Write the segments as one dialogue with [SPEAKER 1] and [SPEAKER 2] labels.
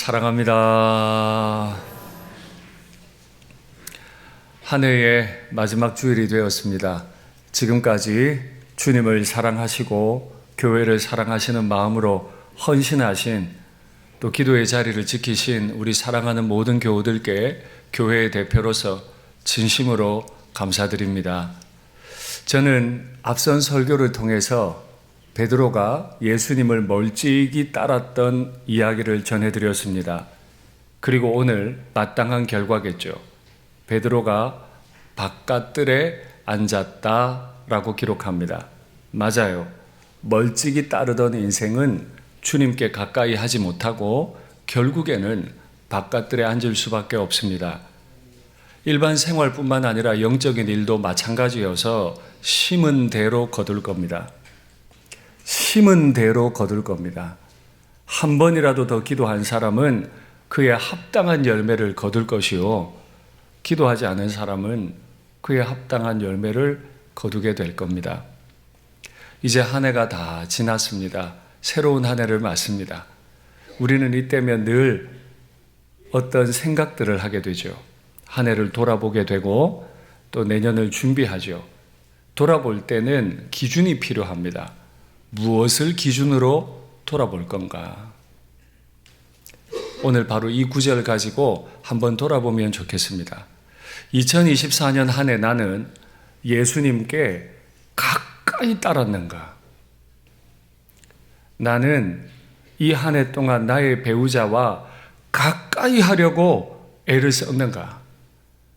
[SPEAKER 1] 사랑합니다. 한 해의 마지막 주일이 되었습니다. 지금까지 주님을 사랑하시고 교회를 사랑하시는 마음으로 헌신하신, 또 기도의 자리를 지키신 우리 사랑하는 모든 교우들께 교회의 대표로서 진심으로 감사드립니다. 저는 앞선 설교를 통해서 베드로가 예수님을 멀찍이 따랐던 이야기를 전해드렸습니다. 그리고 오늘 마땅한 결과겠죠. 베드로가 바깥들에 앉았다라고 기록합니다. 맞아요. 멀찍이 따르던 인생은 주님께 가까이 하지 못하고 결국에는 바깥들에 앉을 수밖에 없습니다. 일반 생활뿐만 아니라 영적인 일도 마찬가지여서 심은 대로 거둘 겁니다. 심은 대로 거둘 겁니다. 한 번이라도 더 기도한 사람은 그의 합당한 열매를 거둘 것이요, 기도하지 않은 사람은 그의 합당한 열매를 거두게 될 겁니다. 이제 한 해가 다 지났습니다. 새로운 한 해를 맞습니다. 우리는 이때면 늘 어떤 생각들을 하게 되죠. 한 해를 돌아보게 되고 또 내년을 준비하죠. 돌아볼 때는 기준이 필요합니다. 무엇을 기준으로 돌아볼 건가? 오늘 바로 이 구절을 가지고 한번 돌아보면 좋겠습니다. 2024년 한 해 나는 예수님께 가까이 따랐는가? 나는 이 한 해 동안 나의 배우자와 가까이 하려고 애를 썼는가?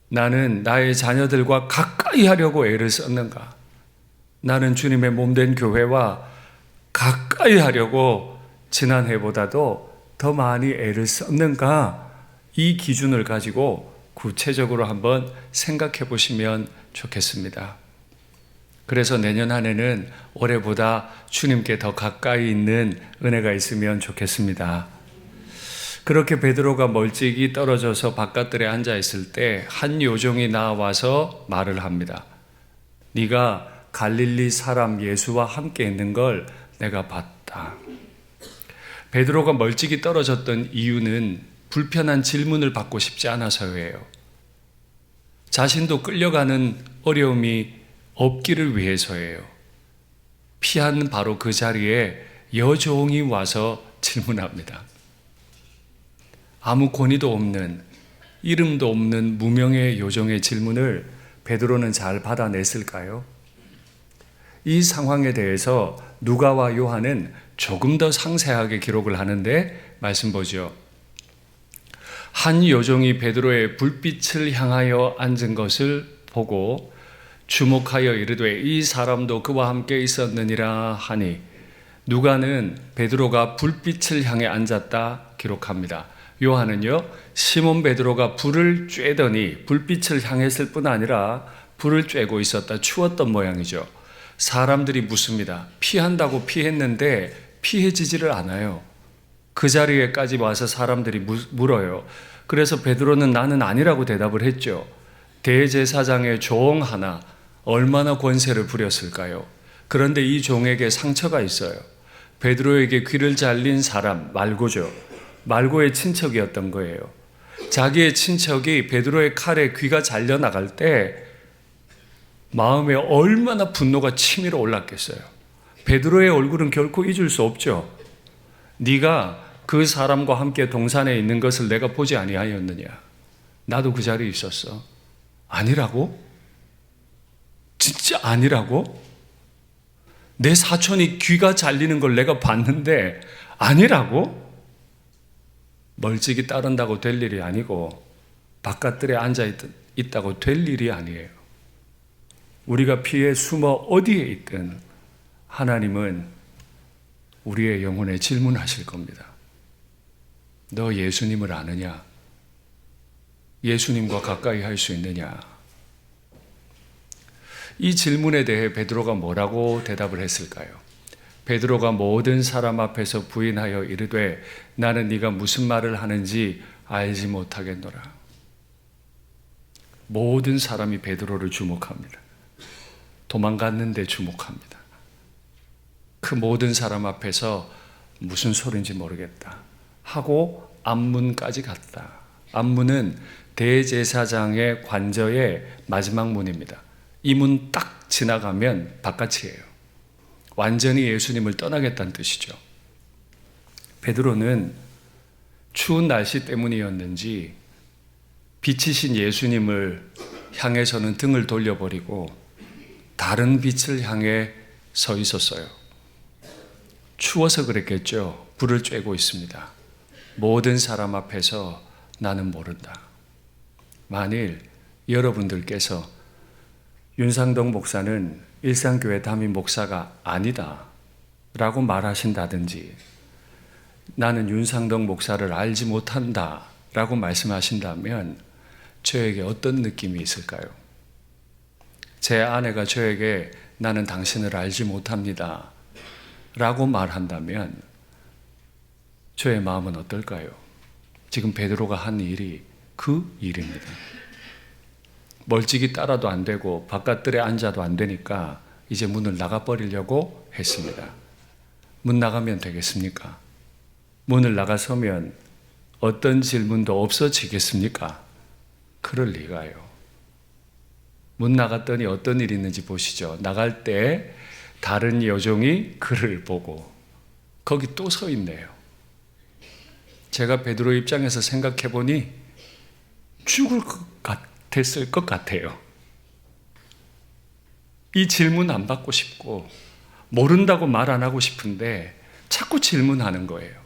[SPEAKER 1] 나는 나의 자녀들과 가까이 하려고 애를 썼는가? 나는 주님의 몸된 교회와 가까이 하려고 지난해보다도 더 많이 애를 썼는가? 이 기준을 가지고 구체적으로 한번 생각해 보시면 좋겠습니다. 그래서 내년 한 해는 올해보다 주님께 더 가까이 있는 은혜가 있으면 좋겠습니다. 그렇게 베드로가 멀찍이 떨어져서 바깥들에 앉아 있을 때 한 요종이 나와서 말을 합니다. 네가 갈릴리 사람 예수와 함께 있는 걸 내가 봤다. 베드로가 멀찍이 떨어졌던 이유는 불편한 질문을 받고 싶지 않아서예요. 자신도 끌려가는 어려움이 없기를 위해서예요. 피한 바로 그 자리에 여종이 와서 질문합니다. 아무 권위도 없는, 이름도 없는 무명의 요종의 질문을 베드로는 잘 받아냈을까요? 이 상황에 대해서 누가와 요한은 조금 더 상세하게 기록을 하는데 말씀 보죠. 한 요종이 베드로의 불빛을 향하여 앉은 것을 보고 주목하여 이르되 이 사람도 그와 함께 있었느니라 하니, 누가는 베드로가 불빛을 향해 앉았다 기록합니다. 요한은요, 시몬 베드로가 불을 쬐더니 불빛을 향했을 뿐 아니라 불을 쬐고 있었다, 추웠던 모양이죠. 사람들이 묻습니다. 피한다고 피했는데 피해지지를 않아요. 그 자리에까지 와서 사람들이 물어요. 그래서 베드로는 나는 아니라고 대답을 했죠. 대제사장의 종 하나 얼마나 권세를 부렸을까요? 그런데 이 종에게 상처가 있어요. 베드로에게 귀를 잘린 사람 말고죠. 말고의 친척이었던 거예요. 자기의 친척이 베드로의 칼에 귀가 잘려 나갈 때 마음에 얼마나 분노가 치밀어 올랐겠어요. 베드로의 얼굴은 결코 잊을 수 없죠. 네가 그 사람과 함께 동산에 있는 것을 내가 보지 아니하였느냐? 나도 그 자리에 있었어. 아니라고? 진짜 아니라고? 내 사촌이 귀가 잘리는 걸 내가 봤는데 아니라고? 멀찍이 따른다고 될 일이 아니고 바깥들에 앉아 있다고 될 일이 아니에요. 우리가 피해 숨어 어디에 있든 하나님은 우리의 영혼에 질문하실 겁니다. 너 예수님을 아느냐? 예수님과 가까이 할 수 있느냐? 이 질문에 대해 베드로가 뭐라고 대답을 했을까요? 베드로가 모든 사람 앞에서 부인하여 이르되 나는 네가 무슨 말을 하는지 알지 못하겠노라. 모든 사람이 베드로를 주목합니다. 도망갔는데 주목합니다. 그 모든 사람 앞에서 무슨 소리인지 모르겠다 하고 앞문까지 갔다. 앞문은 대제사장의 관저의 마지막 문입니다. 이 문 딱 지나가면 바깥이에요. 완전히 예수님을 떠나겠다는 뜻이죠. 베드로는 추운 날씨 때문이었는지 빛이신 예수님을 향해서는 등을 돌려버리고 다른 빛을 향해 서 있었어요. 추워서 그랬겠죠. 불을 쬐고 있습니다. 모든 사람 앞에서 나는 모른다. 만일 여러분들께서 윤상덕 목사는 일산교회 담임 목사가 아니다 라고 말하신다든지, 나는 윤상덕 목사를 알지 못한다 라고 말씀하신다면 저에게 어떤 느낌이 있을까요? 제 아내가 저에게 나는 당신을 알지 못합니다 라고 말한다면 저의 마음은 어떨까요? 지금 베드로가 한 일이 그 일입니다. 멀찍이 따라도 안 되고 바깥들에 앉아도 안 되니까 이제 문을 나가버리려고 했습니다. 문 나가면 되겠습니까? 문을 나가서면 어떤 질문도 없어지겠습니까? 그럴 리가요. 문 나갔더니 어떤 일이 있는지 보시죠. 나갈 때 다른 여종이 그를 보고 거기 또 서 있네요. 제가 베드로 입장에서 생각해 보니 죽을 것 같았을 것 같아요. 이 질문 안 받고 싶고 모른다고 말 안 하고 싶은데 자꾸 질문하는 거예요.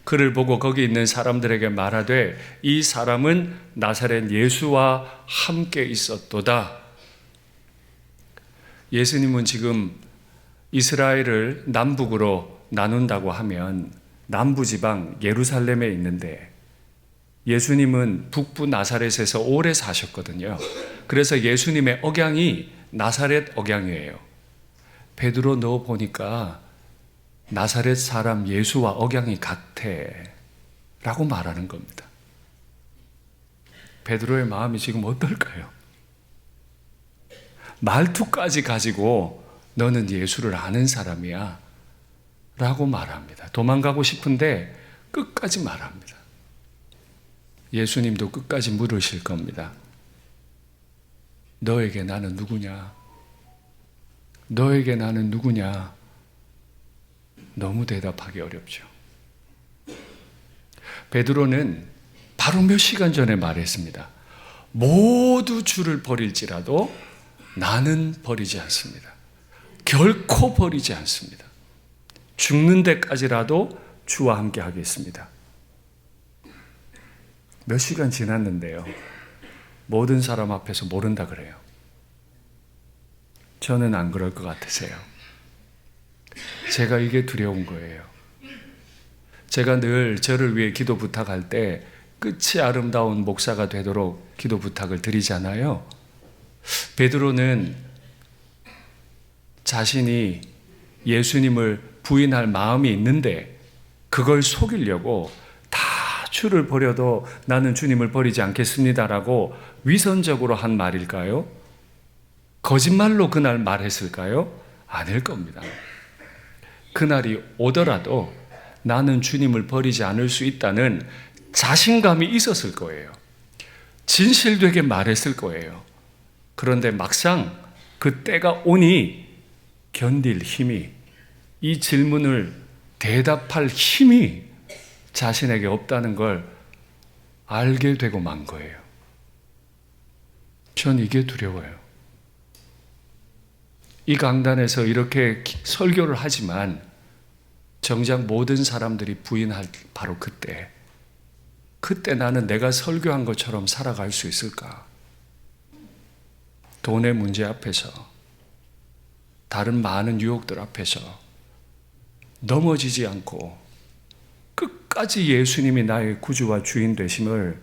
[SPEAKER 1] 그를 보고 거기 있는 사람들에게 말하되 이 사람은 나사렛 예수와 함께 있었도다. 예수님은 지금 이스라엘을 남북으로 나눈다고 하면 남부지방 예루살렘에 있는데 예수님은 북부 나사렛에서 오래 사셨거든요. 그래서 예수님의 억양이 나사렛 억양이에요. 베드로 너 보니까 나사렛 사람 예수와 억양이 같아 라고 말하는 겁니다. 베드로의 마음이 지금 어떨까요? 말투까지 가지고 너는 예수를 아는 사람이야 라고 말합니다. 도망가고 싶은데 끝까지 말합니다. 예수님도 끝까지 물으실 겁니다. 너에게 나는 누구냐? 너에게 나는 누구냐? 너무 대답하기 어렵죠. 베드로는 바로 몇 시간 전에 말했습니다. 모두 주를 버릴지라도 나는 버리지 않습니다. 결코 버리지 않습니다. 죽는 데까지라도 주와 함께 하겠습니다. 몇 시간 지났는데요. 모든 사람 앞에서 모른다 그래요. 저는 안 그럴 것 같으세요? 제가 이게 두려운 거예요. 제가 늘 저를 위해 기도 부탁할 때 끝이 아름다운 목사가 되도록 기도 부탁을 드리잖아요. 베드로는 자신이 예수님을 부인할 마음이 있는데 그걸 속이려고 다 주를 버려도 나는 주님을 버리지 않겠습니다라고 위선적으로 한 말일까요? 거짓말로 그날 말했을까요? 아닐 겁니다. 그날이 오더라도 나는 주님을 버리지 않을 수 있다는 자신감이 있었을 거예요. 진실되게 말했을 거예요. 그런데 막상 그 때가 오니 견딜 힘이, 이 질문을 대답할 힘이 자신에게 없다는 걸 알게 되고 만 거예요. 전 이게 두려워요. 이 강단에서 이렇게 설교를 하지만 정작 모든 사람들이 부인할 바로 그때 나는 내가 설교한 것처럼 살아갈 수 있을까? 돈의 문제 앞에서, 다른 많은 유혹들 앞에서 넘어지지 않고 끝까지 예수님이 나의 구주와 주인 되심을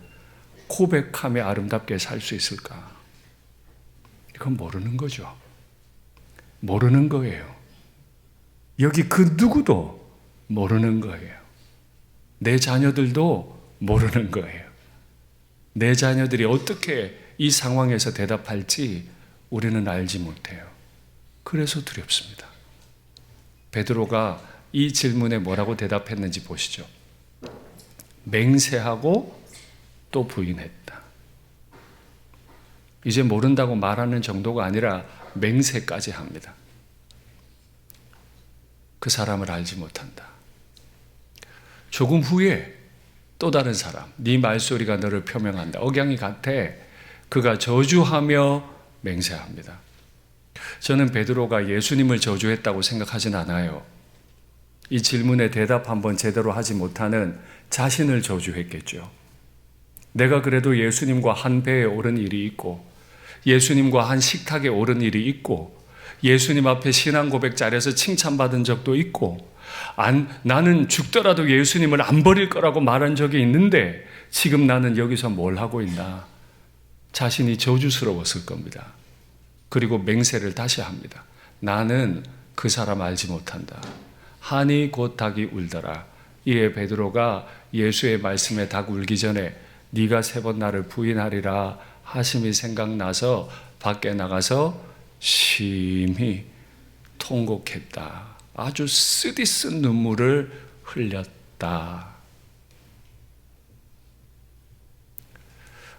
[SPEAKER 1] 고백하며 아름답게 살 수 있을까? 이건 모르는 거죠. 모르는 거예요. 여기 그 누구도 모르는 거예요. 내 자녀들도 모르는 거예요. 내 자녀들이 어떻게 이 상황에서 대답할지 우리는 알지 못해요. 그래서 두렵습니다. 베드로가 이 질문에 뭐라고 대답했는지 보시죠. 맹세하고 또 부인했다. 이제 모른다고 말하는 정도가 아니라 맹세까지 합니다. 그 사람을 알지 못한다. 조금 후에 또 다른 사람, 네 말소리가 너를 표명한다. 억양이 같아. 그가 저주하며 맹세합니다. 저는 베드로가 예수님을 저주했다고 생각하진 않아요. 이 질문에 대답 한번 제대로 하지 못하는 자신을 저주했겠죠. 내가 그래도 예수님과 한 배에 오른 일이 있고, 예수님과 한 식탁에 오른 일이 있고, 예수님 앞에 신앙 고백 자리에서 칭찬받은 적도 있고, 나는 죽더라도 예수님을 안 버릴 거라고 말한 적이 있는데 지금 나는 여기서 뭘 하고 있나? 자신이 저주스러웠을 겁니다. 그리고 맹세를 다시 합니다. 나는 그 사람 알지 못한다. 하니 곧 닭이 울더라. 이에 베드로가 예수의 말씀에 닭 울기 전에 네가 3번 나를 부인하리라 하심이 생각나서 밖에 나가서 심히 통곡했다. 아주 쓰디쓴 눈물을 흘렸다.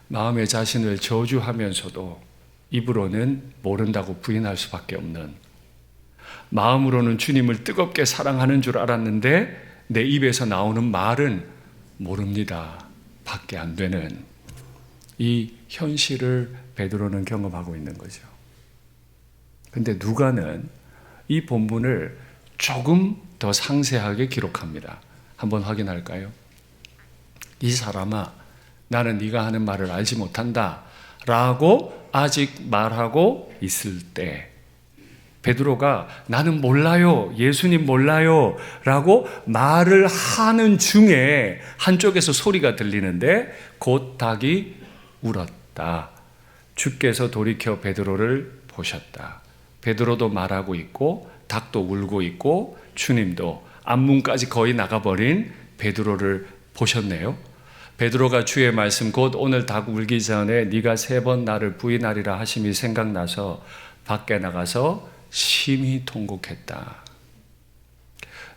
[SPEAKER 1] 마음의 자신을 저주하면서도 입으로는 모른다고 부인할 수밖에 없는, 마음으로는 주님을 뜨겁게 사랑하는 줄 알았는데 내 입에서 나오는 말은 모릅니다 밖에 안 되는 이 현실을 베드로는 경험하고 있는 거죠. 근데 누가는 이 본문을 조금 더 상세하게 기록합니다. 한번 확인할까요? 이 사람아, 나는 네가 하는 말을 알지 못한다 라고 아직 말하고 있을 때 베드로가 나는 몰라요, 예수님 몰라요 라고 말을 하는 중에 한쪽에서 소리가 들리는데 곧 닭이 울었다. 주께서 돌이켜 베드로를 보셨다. 베드로도 말하고 있고 닭도 울고 있고 주님도 앞문까지 거의 나가버린 베드로를 보셨네요. 베드로가 주의 말씀 곧 오늘 닭 울기 전에 네가 3번 나를 부인하리라 하심이 생각나서 밖에 나가서 심히 통곡했다.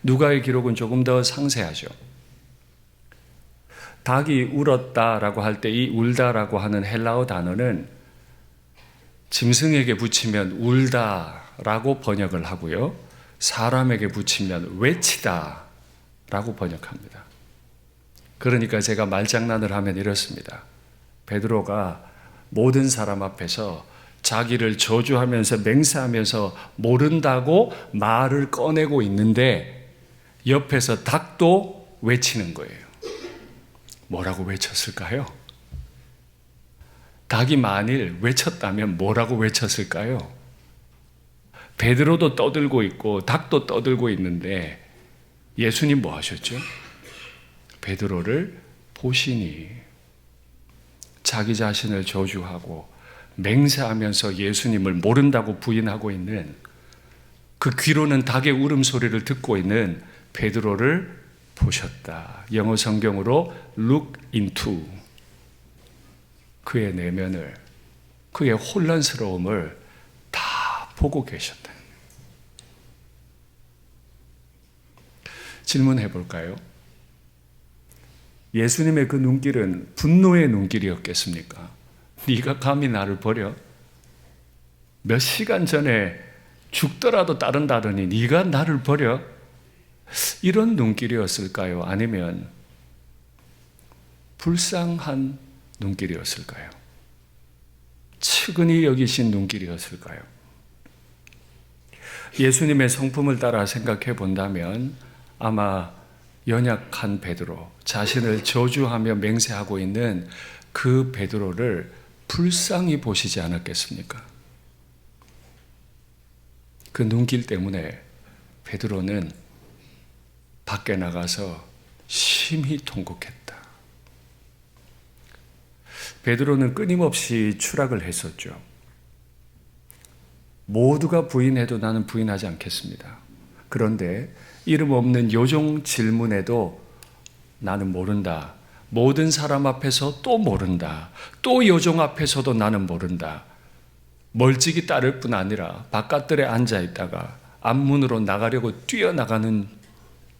[SPEAKER 1] 누가의 기록은 조금 더 상세하죠. 닭이 울었다라고 할 때 이 울다라고 하는 헬라어 단어는 짐승에게 붙이면 울다라고 번역을 하고요. 사람에게 붙이면 외치다라고 번역합니다. 그러니까 제가 말장난을 하면 이렇습니다. 베드로가 모든 사람 앞에서 자기를 저주하면서 맹세하면서 모른다고 말을 꺼내고 있는데 옆에서 닭도 외치는 거예요. 뭐라고 외쳤을까요? 닭이 만일 외쳤다면 뭐라고 외쳤을까요? 베드로도 떠들고 있고 닭도 떠들고 있는데 예수님 뭐 하셨죠? 베드로를 보시니 자기 자신을 저주하고 맹세하면서 예수님을 모른다고 부인하고 있는, 그 귀로는 닭의 울음소리를 듣고 있는 베드로를 보셨다. 영어 성경으로 look into, 그의 내면을, 그의 혼란스러움을 다 보고 계셨다. 질문해 볼까요? 예수님의 그 눈길은 분노의 눈길이었겠습니까? 네가 감히 나를 버려? 몇 시간 전에 죽더라도 따른다더니 네가 나를 버려? 이런 눈길이었을까요? 아니면 불쌍한 눈길이었을까요? 측은히 여기신 눈길이었을까요? 예수님의 성품을 따라 생각해 본다면 아마 연약한 베드로, 자신을 저주하며 맹세하고 있는 그 베드로를 불쌍히 보시지 않았겠습니까? 그 눈길 때문에 베드로는 밖에 나가서 심히 통곡했다. 베드로는 끊임없이 추락을 했었죠. 모두가 부인해도 나는 부인하지 않겠습니다. 그런데 이름 없는 요종 질문에도 나는 모른다. 모든 사람 앞에서 또 모른다. 또 요종 앞에서도 나는 모른다. 멀찍이 따를 뿐 아니라 바깥들에 앉아 있다가 앞문으로 나가려고 뛰어나가는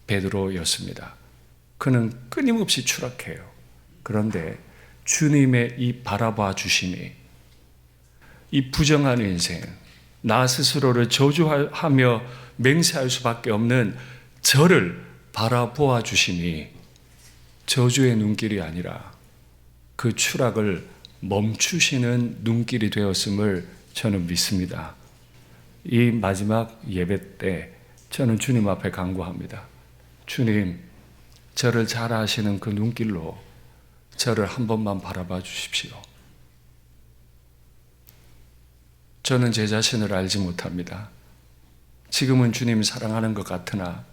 [SPEAKER 1] 베드로였습니다. 그는 끊임없이 추락해요. 그런데 주님의 이 바라봐 주심이, 이 부정한 인생, 나 스스로를 저주하며 맹세할 수밖에 없는 저를 바라보아 주심이 저주의 눈길이 아니라 그 추락을 멈추시는 눈길이 되었음을 저는 믿습니다. 이 마지막 예배 때 저는 주님 앞에 간구합니다. 주님, 저를 잘 아시는 그 눈길로 저를 한 번만 바라봐 주십시오. 저는 제 자신을 알지 못합니다. 지금은 주님 사랑하는 것 같으나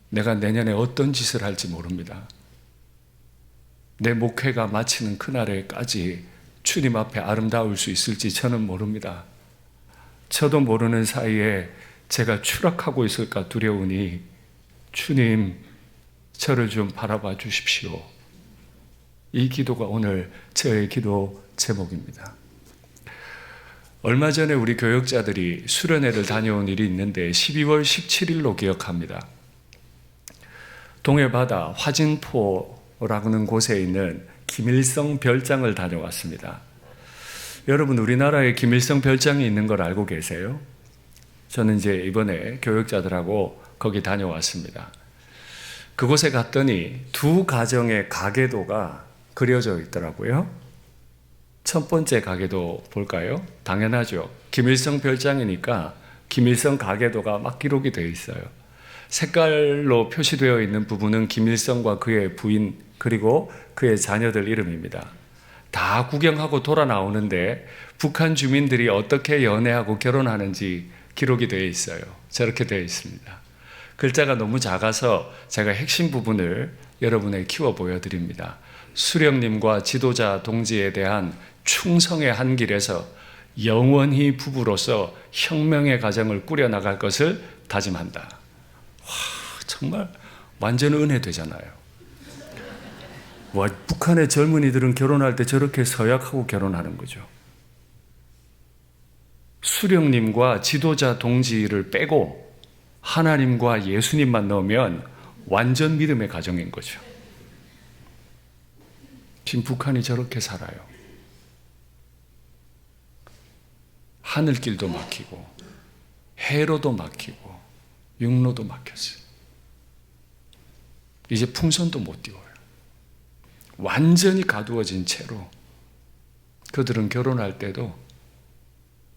[SPEAKER 1] 내가 내년에 어떤 짓을 할지 모릅니다. 내 목회가 마치는 그날에까지 주님 앞에 아름다울 수 있을지 저는 모릅니다. 저도 모르는 사이에 제가 추락하고 있을까 두려우니 주님, 저를 좀 바라봐 주십시오. 이 기도가 오늘 저의 기도 제목입니다. 얼마 전에 우리 교역자들이 수련회를 다녀온 일이 있는데 12월 17일로 기억합니다. 동해바다 화진포라는 곳에 있는 김일성 별장을 다녀왔습니다. 여러분, 우리나라에 김일성 별장이 있는 걸 알고 계세요? 저는 이제 이번에 교역자들하고 거기 다녀왔습니다. 그곳에 갔더니 두 가정의 가계도가 그려져 있더라고요. 첫 번째 가계도 볼까요? 당연하죠. 김일성 별장이니까 김일성 가계도가 막 기록이 되어 있어요. 색깔로 표시되어 있는 부분은 김일성과 그의 부인 그리고 그의 자녀들 이름입니다. 다 구경하고 돌아 나오는데 북한 주민들이 어떻게 연애하고 결혼하는지 기록이 되어 있어요. 저렇게 되어 있습니다. 글자가 너무 작아서 제가 핵심 부분을 여러분에게 키워 보여드립니다. 수령님과 지도자 동지에 대한 충성의 한 길에서 영원히 부부로서 혁명의 가정을 꾸려나갈 것을 다짐한다. 와, 정말 완전 은혜 되잖아요. 와, 북한의 젊은이들은 결혼할 때 저렇게 서약하고 결혼하는 거죠. 수령님과 지도자 동지를 빼고 하나님과 예수님만 넣으면 완전 믿음의 가정인 거죠. 지금 북한이 저렇게 살아요. 하늘길도 막히고 해로도 막히고 육로도 막혔어요. 이제 풍선도 못 띄워요. 완전히 가두어진 채로 그들은 결혼할 때도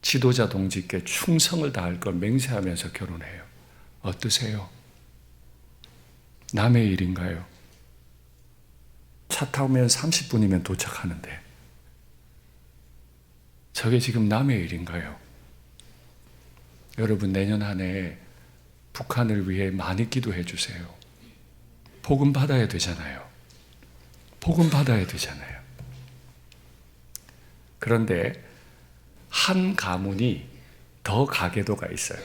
[SPEAKER 1] 지도자 동지께 충성을 다할 걸 맹세하면서 결혼해요. 어떠세요? 남의 일인가요? 차 타면 30분이면 도착하는데 저게 지금 남의 일인가요? 여러분, 내년 한 해 북한을 위해 많이 기도해 주세요. 복음 받아야 되잖아요. 복음 받아야 되잖아요. 그런데 한 가문이 더 가계도가 있어요.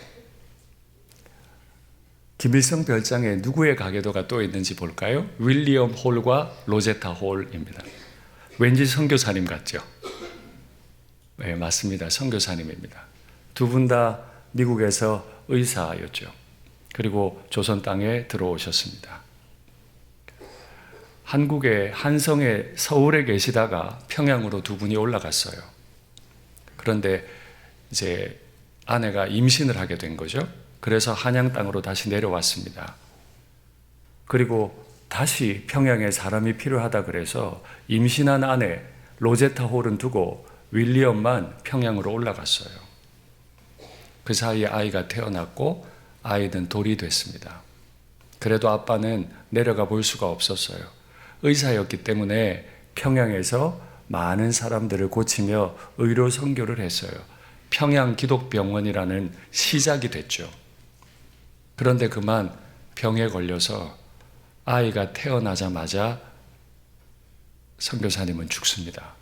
[SPEAKER 1] 김일성 별장에 누구의 가계도가 또 있는지 볼까요? 윌리엄 홀과 로제타 홀입니다. 왠지 선교사님 같죠? 네, 맞습니다. 선교사님입니다. 두 분 다 미국에서 의사였죠. 그리고 조선 땅에 들어오셨습니다. 한국의 한성의 서울에 계시다가 평양으로 두 분이 올라갔어요. 그런데 이제 아내가 임신을 하게 된 거죠. 그래서 한양 땅으로 다시 내려왔습니다. 그리고 다시 평양에 사람이 필요하다 그래서 임신한 아내 로제타 홀은 두고 윌리엄만 평양으로 올라갔어요. 그 사이에 아이가 태어났고 아이는 돌이 됐습니다. 그래도 아빠는 내려가 볼 수가 없었어요. 의사였기 때문에 평양에서 많은 사람들을 고치며 의료 선교를 했어요. 평양 기독병원이라는 시작이 됐죠. 그런데 그만 병에 걸려서 아이가 태어나자마자 선교사님은 죽습니다.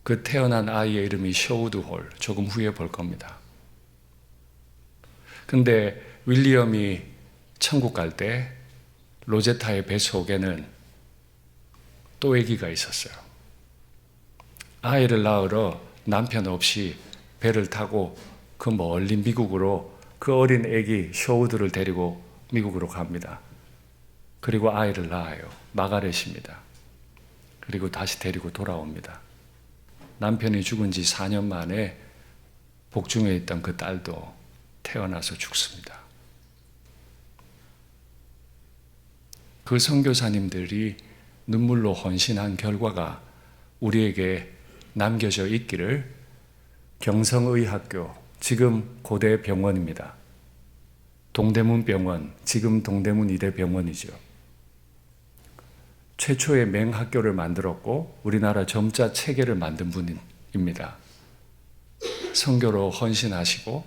[SPEAKER 1] 그 태어난 아이의 이름이 셔우드 홀, 조금 후에 볼 겁니다. 근데 윌리엄이 천국 갈 때 로제타의 배 속에는 또 아기가 있었어요. 아이를 낳으러 남편 없이 배를 타고 그 멀리 미국으로 그 어린 아기 셔우드를 데리고 미국으로 갑니다. 그리고 아이를 낳아요. 마가렛입니다. 그리고 다시 데리고 돌아옵니다. 남편이 죽은 지 4년 만에 복중에 있던 그 딸도 태어나서 죽습니다. 그 선교사님들이 눈물로 헌신한 결과가 우리에게 남겨져 있기를 경성의학교, 지금 고대 병원입니다. 동대문 병원, 지금 동대문 이대병원이죠. 최초의 맹학교를 만들었고 우리나라 점자 체계를 만든 분입니다. 선교로 헌신하시고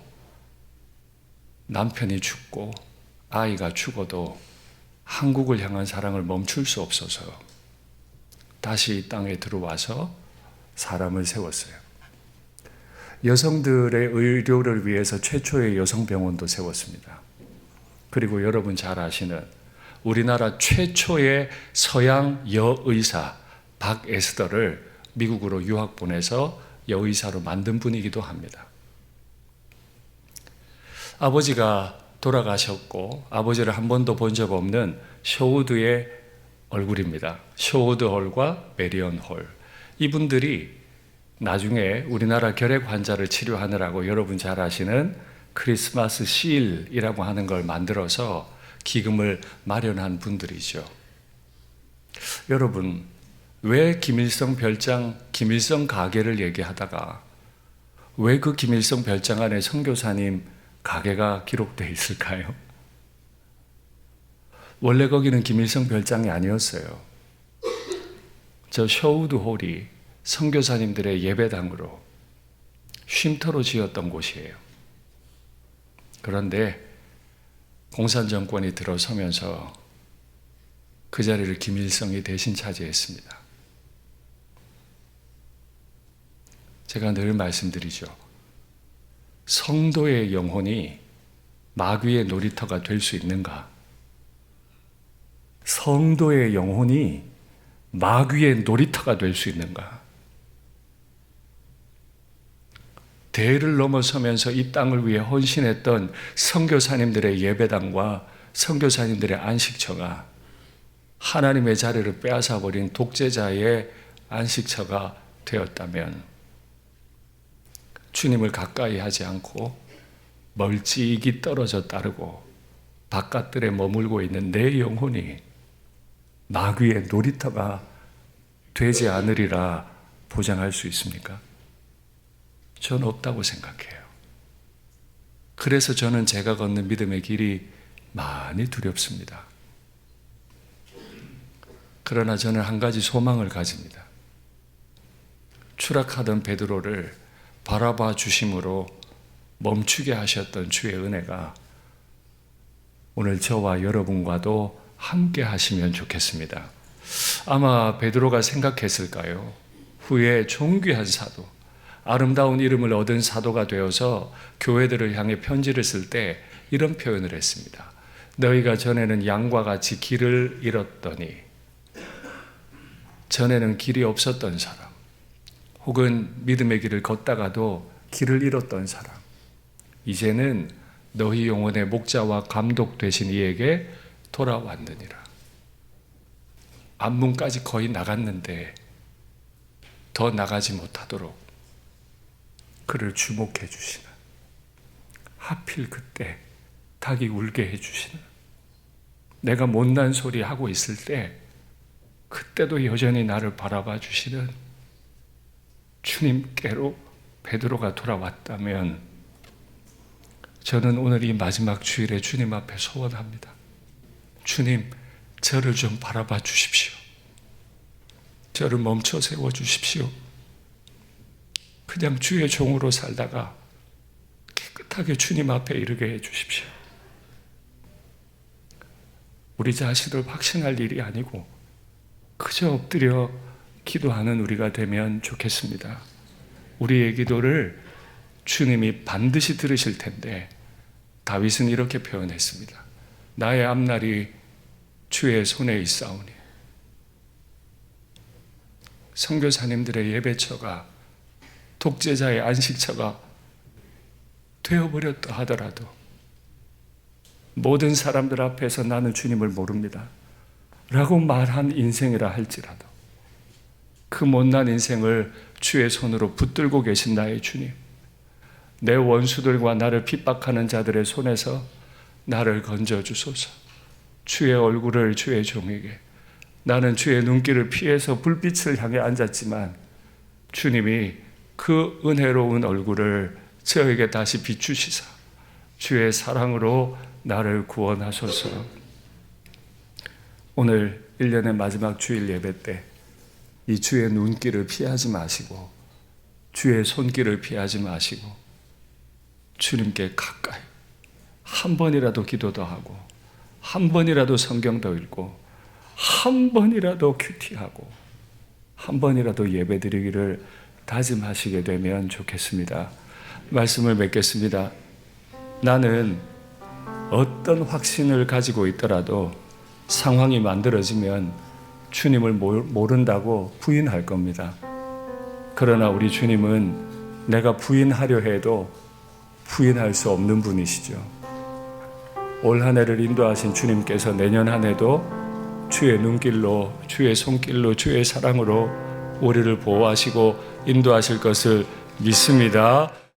[SPEAKER 1] 남편이 죽고 아이가 죽어도 한국을 향한 사랑을 멈출 수 없어서 다시 이 땅에 들어와서 사람을 세웠어요. 여성들의 의료를 위해서 최초의 여성병원도 세웠습니다. 그리고 여러분 잘 아시는 우리나라 최초의 서양 여의사 박에스더를 미국으로 유학 보내서 여의사로 만든 분이기도 합니다. 아버지가 돌아가셨고 아버지를 한 번도 본 적 없는 쇼우드의 얼굴입니다. 쇼우드 홀과 메리언 홀. 이분들이 나중에 우리나라 결핵 환자를 치료하느라고 여러분 잘 아시는 크리스마스 실이라고 하는 걸 만들어서 기금을 마련한 분들이죠. 여러분, 왜 김일성 별장, 김일성 가게를 얘기하다가 왜 그 김일성 별장 안에 선교사님 가게가 기록되어 있을까요? 원래 거기는 김일성 별장이 아니었어요. 저 쇼우드 홀이 선교사님들의 예배당으로 쉼터로 지었던 곳이에요. 그런데 공산정권이 들어서면서 그 자리를 김일성이 대신 차지했습니다. 제가 늘 말씀드리죠. 성도의 영혼이 마귀의 놀이터가 될 수 있는가? 성도의 영혼이 마귀의 놀이터가 될 수 있는가? 대를 넘어서면서 이 땅을 위해 헌신했던 선교사님들의 예배당과 선교사님들의 안식처가 하나님의 자리를 빼앗아 버린 독재자의 안식처가 되었다면 주님을 가까이 하지 않고 멀찍이 떨어져 따르고 바깥들에 머물고 있는 내 영혼이 마귀의 놀이터가 되지 않으리라 보장할 수 있습니까? 저는 없다고 생각해요. 그래서 저는 제가 걷는 믿음의 길이 많이 두렵습니다. 그러나 저는 한 가지 소망을 가집니다. 추락하던 베드로를 바라봐 주심으로 멈추게 하셨던 주의 은혜가 오늘 저와 여러분과도 함께 하시면 좋겠습니다. 아마 베드로가 생각했을까요? 후에 존귀한 사도, 아름다운 이름을 얻은 사도가 되어서 교회들을 향해 편지를 쓸 때 이런 표현을 했습니다. 너희가 전에는 양과 같이 길을 잃었더니, 전에는 길이 없었던 사람, 혹은 믿음의 길을 걷다가도 길을 잃었던 사람, 이제는 너희 영혼의 목자와 감독 되신 이에게 돌아왔느니라. 앞문까지 거의 나갔는데 더 나가지 못하도록 그를 주목해 주시는, 하필 그때 닭이 울게 해 주시는, 내가 못난 소리 하고 있을 때 그때도 여전히 나를 바라봐 주시는 주님께로 베드로가 돌아왔다면 저는 오늘 이 마지막 주일에 주님 앞에 소원합니다. 주님, 저를 좀 바라봐 주십시오. 저를 멈춰 세워 주십시오. 그냥 주의 종으로 살다가 깨끗하게 주님 앞에 이르게 해 주십시오. 우리 자신을 확신할 일이 아니고 그저 엎드려 기도하는 우리가 되면 좋겠습니다. 우리의 기도를 주님이 반드시 들으실 텐데 다윗은 이렇게 표현했습니다. 나의 앞날이 주의 손에 있사오니. 선교사님들의 예배처가 독재자의 안식처가 되어버렸다 하더라도 모든 사람들 앞에서 나는 주님을 모릅니다. 라고 말한 인생이라 할지라도 그 못난 인생을 주의 손으로 붙들고 계신 나의 주님, 내 원수들과 나를 핍박하는 자들의 손에서 나를 건져주소서. 주의 얼굴을 주의 종에게, 나는 주의 눈길을 피해서 불빛을 향해 앉았지만 주님이 그 은혜로운 얼굴을 저에게 다시 비추시사 주의 사랑으로 나를 구원하소서. 오늘 1년의 마지막 주일 예배 때 이 주의 눈길을 피하지 마시고 주의 손길을 피하지 마시고 주님께 가까이 한 번이라도 기도도 하고 한 번이라도 성경도 읽고 한 번이라도 큐티하고 한 번이라도 예배드리기를 다짐하시게 되면 좋겠습니다. 말씀을 맺겠습니다. 나는 어떤 확신을 가지고 있더라도 상황이 만들어지면 주님을 모른다고 부인할 겁니다. 그러나 우리 주님은 내가 부인하려 해도 부인할 수 없는 분이시죠. 올 한 해를 인도하신 주님께서 내년 한 해도 주의 눈길로, 주의 손길로, 주의 사랑으로 우리를 보호하시고 인도하실 것을 믿습니다.